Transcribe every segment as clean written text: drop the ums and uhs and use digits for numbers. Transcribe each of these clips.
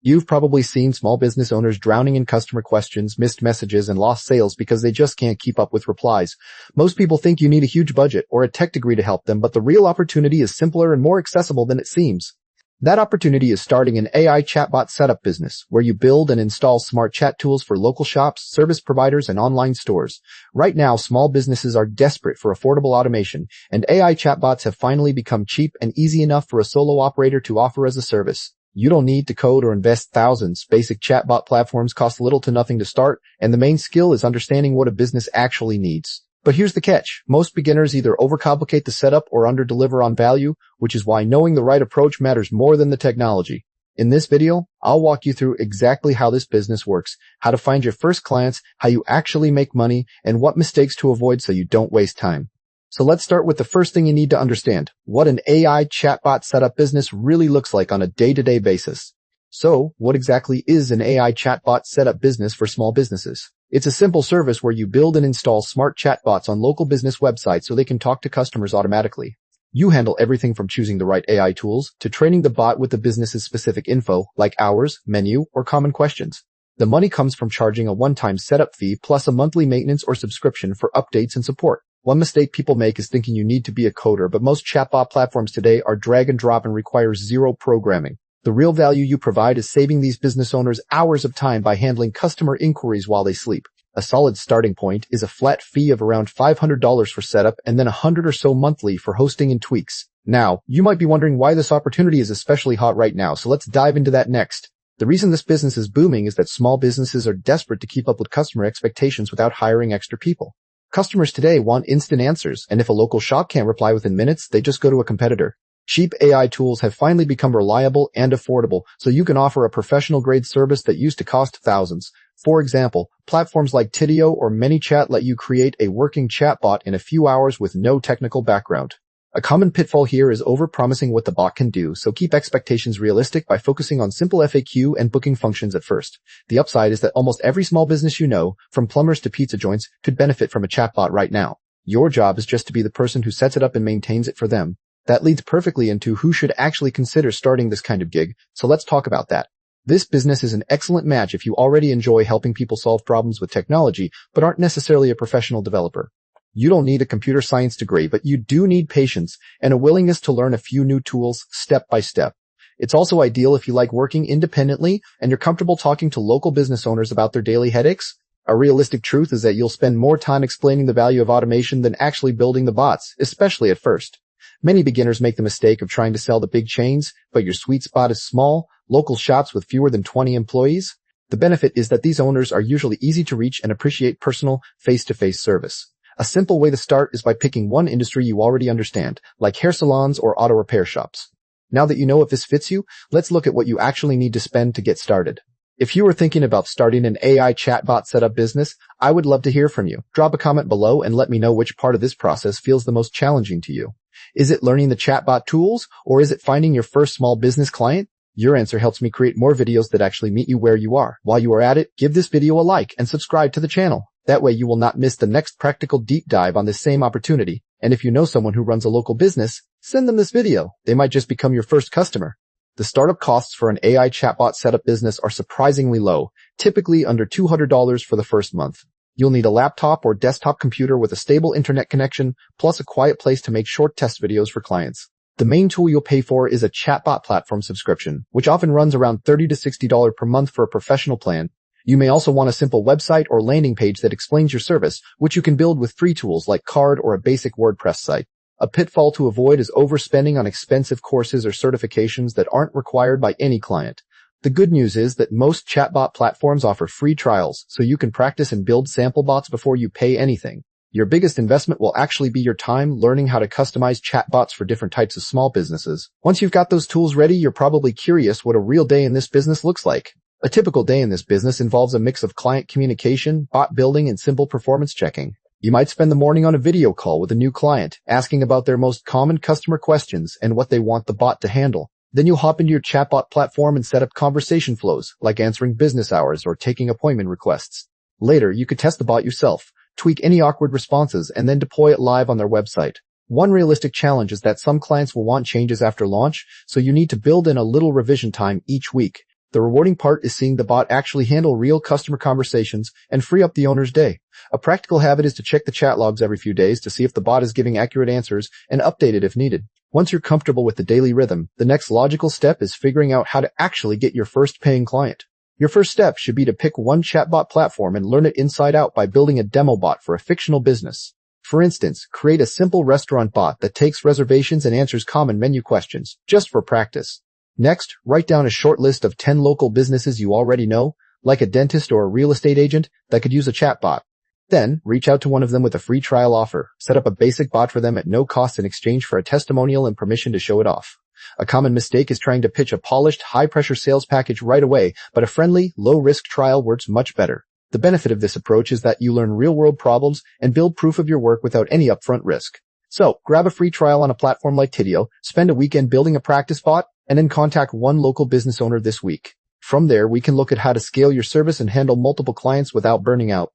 You've probably seen small business owners drowning in customer questions, missed messages, and lost sales because they just can't keep up with replies. Most people think you need a huge budget or a tech degree to help them, but the real opportunity is simpler and more accessible than it seems. That opportunity is starting an AI chatbot setup business, where you build and install smart chat tools for local shops, service providers, and online stores. Right now, small businesses are desperate for affordable automation, and AI chatbots have finally become cheap and easy enough for a solo operator to offer as a service. You don't need to code or invest thousands. Basic chatbot platforms cost little to nothing to start, and the main skill is understanding what a business actually needs. But here's the catch. Most beginners either overcomplicate the setup or underdeliver on value, which is why knowing the right approach matters more than the technology. In this video, I'll walk you through exactly how this business works, how to find your first clients, how you actually make money, and what mistakes to avoid so you don't waste time. So let's start with the first thing you need to understand, what an AI chatbot setup business really looks like on a day-to-day basis. So, what exactly is an AI chatbot setup business for small businesses? It's a simple service where you build and install smart chatbots on local business websites so they can talk to customers automatically. You handle everything from choosing the right AI tools to training the bot with the business's specific info, like hours, menu, or common questions. The money comes from charging a one-time setup fee plus a monthly maintenance or subscription for updates and support. One mistake people make is thinking you need to be a coder, but most chatbot platforms today are drag and drop and require zero programming. The real value you provide is saving these business owners hours of time by handling customer inquiries while they sleep. A solid starting point is a flat fee of around $500 for setup and then $100 or so monthly for hosting and tweaks. Now, you might be wondering why this opportunity is especially hot right now, so let's dive into that next. The reason this business is booming is that small businesses are desperate to keep up with customer expectations without hiring extra people. Customers today want instant answers, and if a local shop can't reply within minutes, they just go to a competitor. Cheap AI tools have finally become reliable and affordable, so you can offer a professional-grade service that used to cost thousands. For example, platforms like Tidio or ManyChat let you create a working chatbot in a few hours with no technical background. A common pitfall here is overpromising what the bot can do, so keep expectations realistic by focusing on simple FAQ and booking functions at first. The upside is that almost every small business you know, from plumbers to pizza joints, could benefit from a chatbot right now. Your job is just to be the person who sets it up and maintains it for them. That leads perfectly into who should actually consider starting this kind of gig, so let's talk about that. This business is an excellent match if you already enjoy helping people solve problems with technology, but aren't necessarily a professional developer. You don't need a computer science degree, but you do need patience and a willingness to learn a few new tools step by step. It's also ideal if you like working independently and you're comfortable talking to local business owners about their daily headaches. A realistic truth is that you'll spend more time explaining the value of automation than actually building the bots, especially at first. Many beginners make the mistake of trying to sell the big chains, but your sweet spot is small, local shops with fewer than 20 employees. The benefit is that these owners are usually easy to reach and appreciate personal, face-to-face service. A simple way to start is by picking one industry you already understand, like hair salons or auto repair shops. Now that you know if this fits you, let's look at what you actually need to spend to get started. If you are thinking about starting an AI chatbot setup business, I would love to hear from you. Drop a comment below and let me know which part of this process feels the most challenging to you. Is it learning the chatbot tools, or is it finding your first small business client? Your answer helps me create more videos that actually meet you where you are. While you are at it, give this video a like and subscribe to the channel. That way you will not miss the next practical deep dive on this same opportunity. And if you know someone who runs a local business, send them this video. They might just become your first customer. The startup costs for an AI chatbot setup business are surprisingly low, typically under $200 for the first month. You'll need a laptop or desktop computer with a stable internet connection, plus a quiet place to make short test videos for clients. The main tool you'll pay for is a chatbot platform subscription, which often runs around $30 to $60 per month for a professional plan. You may also want a simple website or landing page that explains your service, which you can build with free tools like Card or a basic WordPress site. A pitfall to avoid is overspending on expensive courses or certifications that aren't required by any client. The good news is that most chatbot platforms offer free trials, so you can practice and build sample bots before you pay anything. Your biggest investment will actually be your time learning how to customize chatbots for different types of small businesses. Once you've got those tools ready, you're probably curious what a real day in this business looks like. A typical day in this business involves a mix of client communication, bot building, and simple performance checking. You might spend the morning on a video call with a new client, asking about their most common customer questions and what they want the bot to handle. Then you'll hop into your chatbot platform and set up conversation flows, like answering business hours or taking appointment requests. Later, you could test the bot yourself, tweak any awkward responses, and then deploy it live on their website. One realistic challenge is that some clients will want changes after launch, so you need to build in a little revision time each week. The rewarding part is seeing the bot actually handle real customer conversations and free up the owner's day. A practical habit is to check the chat logs every few days to see if the bot is giving accurate answers and update it if needed. Once you're comfortable with the daily rhythm, the next logical step is figuring out how to actually get your first paying client. Your first step should be to pick one chatbot platform and learn it inside out by building a demo bot for a fictional business. For instance, create a simple restaurant bot that takes reservations and answers common menu questions, just for practice. Next, write down a short list of 10 local businesses you already know, like a dentist or a real estate agent, that could use a chatbot. Then, reach out to one of them with a free trial offer. Set up a basic bot for them at no cost in exchange for a testimonial and permission to show it off. A common mistake is trying to pitch a polished, high-pressure sales package right away, but a friendly, low-risk trial works much better. The benefit of this approach is that you learn real-world problems and build proof of your work without any upfront risk. So, grab a free trial on a platform like Tidio, spend a weekend building a practice bot, and then contact one local business owner this week. From there, we can look at how to scale your service and handle multiple clients without burning out.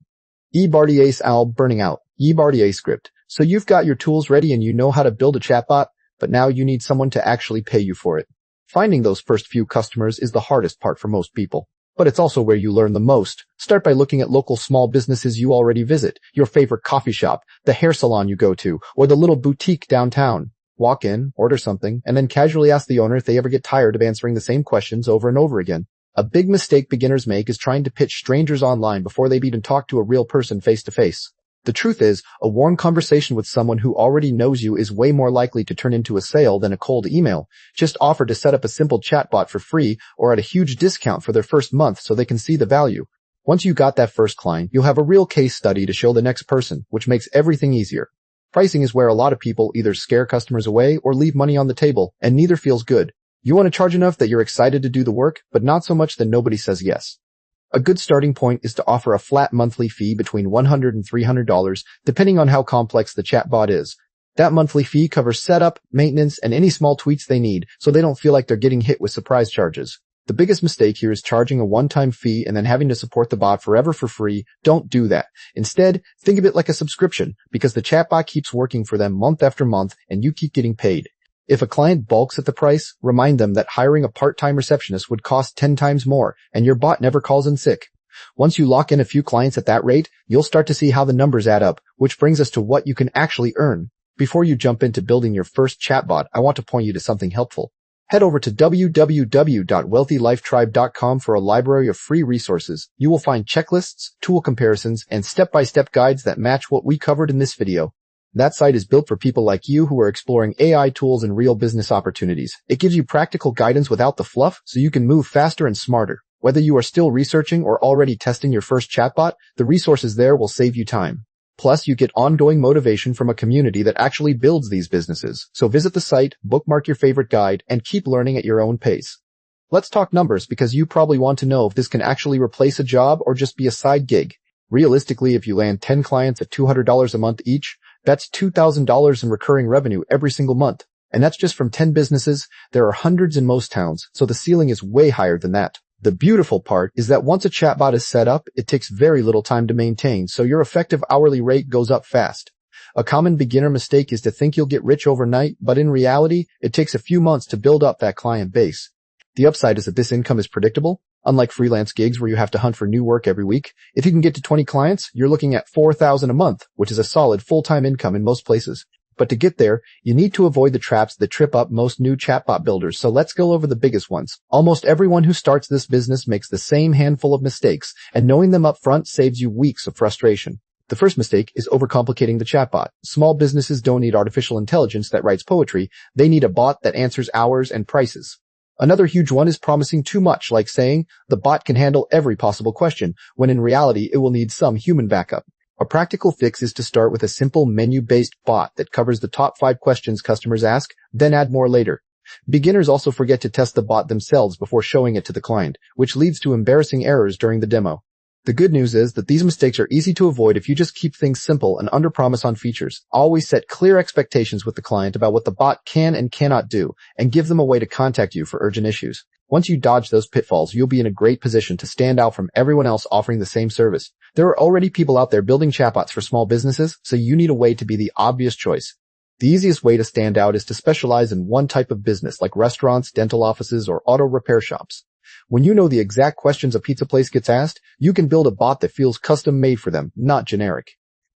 Burning out. script. So you've got your tools ready and you know how to build a chatbot, but now you need someone to actually pay you for it. Finding those first few customers is the hardest part for most people, but it's also where you learn the most. Start by looking at local small businesses you already visit, your favorite coffee shop, the hair salon you go to, or the little boutique downtown. Walk in, order something, and then casually ask the owner if they ever get tired of answering the same questions over and over again. A big mistake beginners make is trying to pitch strangers online before they've even talked to a real person face to face. The truth is, a warm conversation with someone who already knows you is way more likely to turn into a sale than a cold email. Just offer to set up a simple chatbot for free or at a huge discount for their first month so they can see the value. Once you got that first client, you'll have a real case study to show the next person, which makes everything easier. Pricing is where a lot of people either scare customers away or leave money on the table, and neither feels good. You want to charge enough that you're excited to do the work, but not so much that nobody says yes. A good starting point is to offer a flat monthly fee between $100 and $300, depending on how complex the chatbot is. That monthly fee covers setup, maintenance, and any small tweaks they need, so they don't feel like they're getting hit with surprise charges. The biggest mistake here is charging a one-time fee and then having to support the bot forever for free. Don't do that. Instead, think of it like a subscription, because the chatbot keeps working for them month after month and you keep getting paid. If a client balks at the price, remind them that hiring a part-time receptionist would cost 10 times more, and your bot never calls in sick. Once you lock in a few clients at that rate, you'll start to see how the numbers add up, which brings us to what you can actually earn. Before you jump into building your first chatbot, I want to point you to something helpful. Head over to www.wealthylifetribe.com for a library of free resources. You will find checklists, tool comparisons, and step-by-step guides that match what we covered in this video. That site is built for people like you who are exploring AI tools and real business opportunities. It gives you practical guidance without the fluff, so you can move faster and smarter. Whether you are still researching or already testing your first chatbot, the resources there will save you time. Plus, you get ongoing motivation from a community that actually builds these businesses. So visit the site, bookmark your favorite guide, and keep learning at your own pace. Let's talk numbers, because you probably want to know if this can actually replace a job or just be a side gig. Realistically, if you land 10 clients at $200 a month each, that's $2,000 in recurring revenue every single month. And that's just from 10 businesses. There are hundreds in most towns, so the ceiling is way higher than that. The beautiful part is that once a chatbot is set up, it takes very little time to maintain, so your effective hourly rate goes up fast. A common beginner mistake is to think you'll get rich overnight, but in reality, it takes a few months to build up that client base. The upside is that this income is predictable. Unlike freelance gigs where you have to hunt for new work every week, if you can get to 20 clients, you're looking at $4,000 a month, which is a solid full-time income in most places. But to get there, you need to avoid the traps that trip up most new chatbot builders, so let's go over the biggest ones. Almost everyone who starts this business makes the same handful of mistakes, and knowing them up front saves you weeks of frustration. The first mistake is overcomplicating the chatbot. Small businesses don't need artificial intelligence that writes poetry, they need a bot that answers hours and prices. Another huge one is promising too much, like saying the bot can handle every possible question, when in reality it will need some human backup. A practical fix is to start with a simple menu-based bot that covers the top 5 questions customers ask, then add more later. Beginners also forget to test the bot themselves before showing it to the client, which leads to embarrassing errors during the demo. The good news is that these mistakes are easy to avoid if you just keep things simple and underpromise on features. Always set clear expectations with the client about what the bot can and cannot do, and give them a way to contact you for urgent issues. Once you dodge those pitfalls, you'll be in a great position to stand out from everyone else offering the same service. There are already people out there building chatbots for small businesses, so you need a way to be the obvious choice. The easiest way to stand out is to specialize in one type of business, like restaurants, dental offices, or auto repair shops. When you know the exact questions a pizza place gets asked, you can build a bot that feels custom made for them, not generic.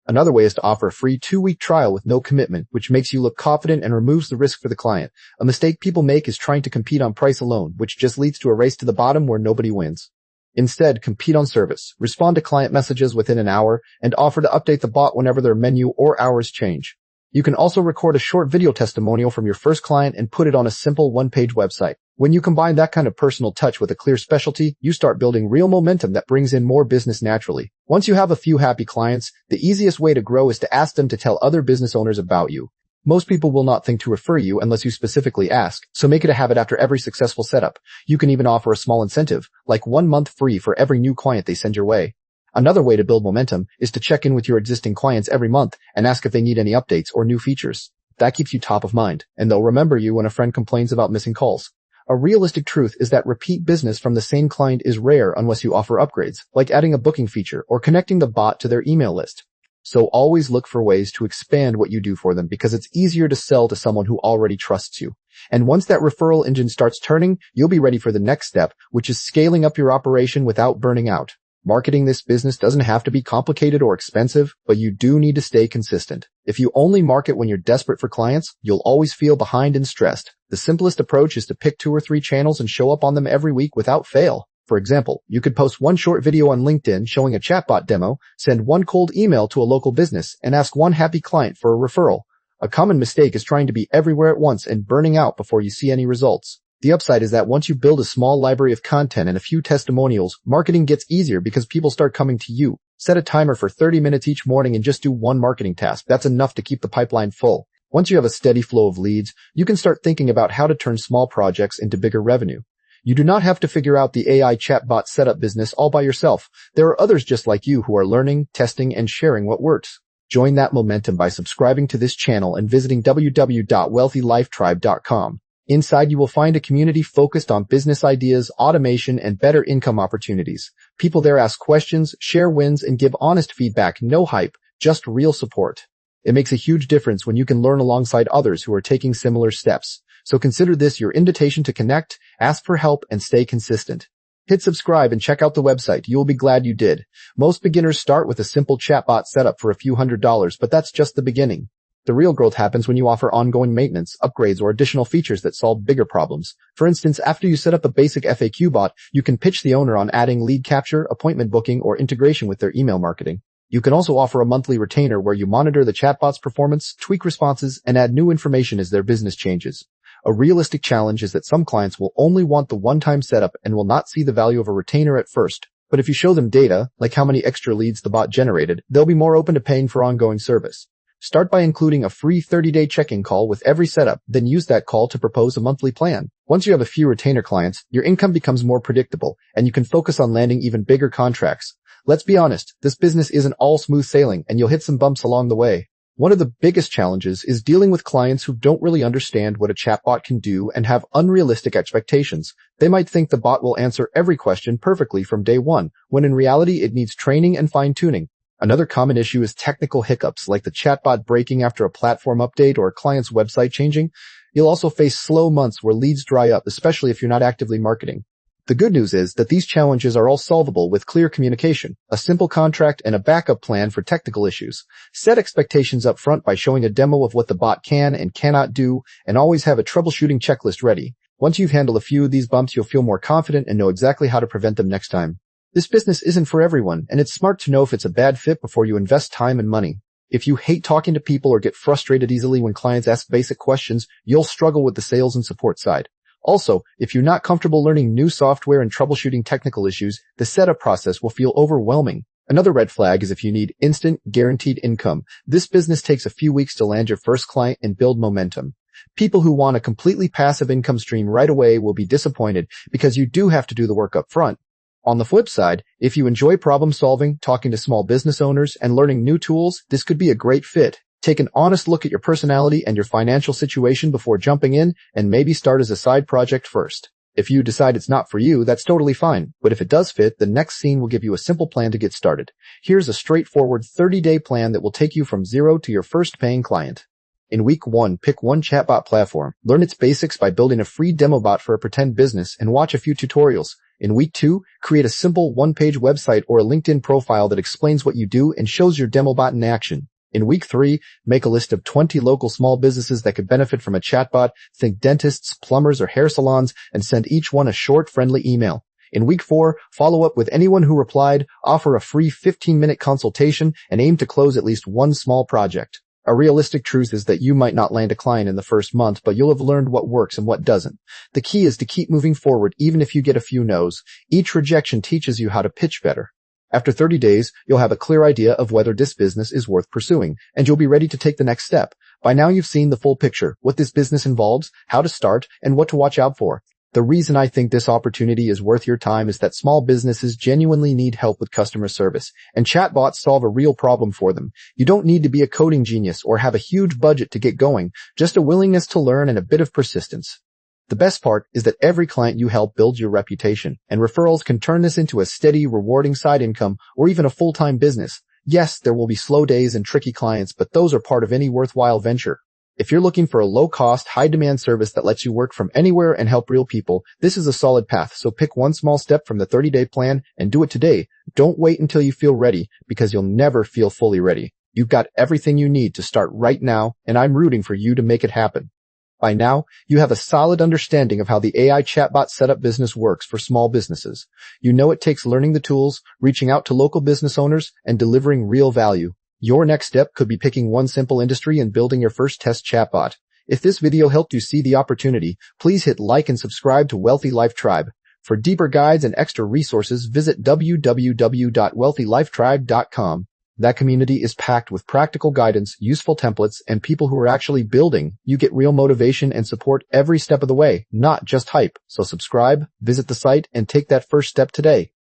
Another way is to offer a free 2-week trial with no commitment, which makes you look confident and removes the risk for the client. A mistake people make is trying to compete on price alone, which just leads to a race to the bottom where nobody wins. Instead, compete on service, respond to client messages within an hour, and offer to update the bot whenever their menu or hours change. You can also record a short video testimonial from your first client and put it on a simple one-page website. When you combine that kind of personal touch with a clear specialty, you start building real momentum that brings in more business naturally. Once you have a few happy clients, the easiest way to grow is to ask them to tell other business owners about you. Most people will not think to refer you unless you specifically ask, so make it a habit after every successful setup. You can even offer a small incentive, like 1 month free for every new client they send your way. Another way to build momentum is to check in with your existing clients every month and ask if they need any updates or new features. That keeps you top of mind, and they'll remember you when a friend complains about missing calls. A realistic truth is that repeat business from the same client is rare unless you offer upgrades, like adding a booking feature or connecting the bot to their email list. So always look for ways to expand what you do for them because it's easier to sell to someone who already trusts you. And once that referral engine starts turning, you'll be ready for the next step, which is scaling up your operation without burning out. Marketing this business doesn't have to be complicated or expensive, but you do need to stay consistent. If you only market when you're desperate for clients, you'll always feel behind and stressed. The simplest approach is to pick 2 or 3 channels and show up on them every week without fail. For example, you could post 1 short video on LinkedIn showing a chatbot demo, send 1 cold email to a local business, and ask 1 happy client for a referral. A common mistake is trying to be everywhere at once and burning out before you see any results. The upside is that once you build a small library of content and a few testimonials, marketing gets easier because people start coming to you. Set a timer for 30 minutes each morning and just do 1 marketing task. That's enough to keep the pipeline full. Once you have a steady flow of leads, you can start thinking about how to turn small projects into bigger revenue. You do not have to figure out the AI chatbot setup business all by yourself. There are others just like you who are learning, testing, and sharing what works. Join that momentum by subscribing to this channel and visiting www.wealthylifetribe.com. Inside, you will find a community focused on business ideas, automation, and better income opportunities. People there ask questions, share wins, and give honest feedback. No hype, just real support. It makes a huge difference when you can learn alongside others who are taking similar steps. So consider this your invitation to connect, ask for help, and stay consistent. Hit subscribe and check out the website. You'll be glad you did. Most beginners start with a simple chatbot setup for a few $100s, but that's just the beginning. The real growth happens when you offer ongoing maintenance, upgrades, or additional features that solve bigger problems. For instance, after you set up a basic FAQ bot, you can pitch the owner on adding lead capture, appointment booking, or integration with their email marketing. You can also offer a monthly retainer where you monitor the chatbot's performance, tweak responses, and add new information as their business changes. A realistic challenge is that some clients will only want the one-time setup and will not see the value of a retainer at first. But if you show them data, like how many extra leads the bot generated, they'll be more open to paying for ongoing service. Start by including a free 30-day check-in call with every setup, then use that call to propose a monthly plan. Once you have a few retainer clients, your income becomes more predictable, and you can focus on landing even bigger contracts. Let's be honest, this business isn't all smooth sailing, and you'll hit some bumps along the way. One of the biggest challenges is dealing with clients who don't really understand what a chatbot can do and have unrealistic expectations. They might think the bot will answer every question perfectly from day one, when in reality it needs training and fine-tuning. Another common issue is technical hiccups, like the chatbot breaking after a platform update or a client's website changing. You'll also face slow months where leads dry up, especially if you're not actively marketing. The good news is that these challenges are all solvable with clear communication, a simple contract, and a backup plan for technical issues. Set expectations up front by showing a demo of what the bot can and cannot do, and always have a troubleshooting checklist ready. Once you've handled a few of these bumps, you'll feel more confident and know exactly how to prevent them next time. This business isn't for everyone, and it's smart to know if it's a bad fit before you invest time and money. If you hate talking to people or get frustrated easily when clients ask basic questions, you'll struggle with the sales and support side. Also, if you're not comfortable learning new software and troubleshooting technical issues, the setup process will feel overwhelming. Another red flag is if you need instant, guaranteed income. This business takes a few weeks to land your first client and build momentum. People who want a completely passive income stream right away will be disappointed because you do have to do the work up front. On the flip side, if you enjoy problem solving, talking to small business owners, and learning new tools, this could be a great fit. Take an honest look at your personality and your financial situation before jumping in, and maybe start as a side project first. If you decide it's not for you, that's totally fine. But if it does fit, the next scene will give you a simple plan to get started. Here's a straightforward 30-day plan that will take you from zero to your first paying client. In week 1, pick one chatbot platform. Learn its basics by building a free demo bot for a pretend business and watch a few tutorials. In week 2, create a simple one-page website or a LinkedIn profile that explains what you do and shows your demo bot in action. In week 3, make a list of 20 local small businesses that could benefit from a chatbot. Think dentists, plumbers, or hair salons, and send each one a short, friendly email. In week 4, follow up with anyone who replied, offer a free 15-minute consultation, and aim to close at least one small project. A realistic truth is that you might not land a client in the first month, but you'll have learned what works and what doesn't. The key is to keep moving forward even if you get a few no's. Each rejection teaches you how to pitch better. After 30 days, you'll have a clear idea of whether this business is worth pursuing, and you'll be ready to take the next step. By now you've seen the full picture, what this business involves, how to start, and what to watch out for. The reason I think this opportunity is worth your time is that small businesses genuinely need help with customer service, and chatbots solve a real problem for them. You don't need to be a coding genius or have a huge budget to get going, just a willingness to learn and a bit of persistence. The best part is that every client you help builds your reputation, and referrals can turn this into a steady, rewarding side income or even a full-time business. Yes, there will be slow days and tricky clients, but those are part of any worthwhile venture. If you're looking for a low-cost, high-demand service that lets you work from anywhere and help real people, this is a solid path, so pick one small step from the 30-day plan and do it today. Don't wait until you feel ready, because you'll never feel fully ready. You've got everything you need to start right now, and I'm rooting for you to make it happen. By now, you have a solid understanding of how the AI chatbot setup business works for small businesses. You know it takes learning the tools, reaching out to local business owners, and delivering real value. Your next step could be picking one simple industry and building your first test chatbot. If this video helped you see the opportunity, please hit like and subscribe to Wealthy Life Tribe. For deeper guides and extra resources, visit www.wealthylifetribe.com. That community is packed with practical guidance, useful templates, and people who are actually building. You get real motivation and support every step of the way, not just hype. So subscribe, visit the site, and take that first step today.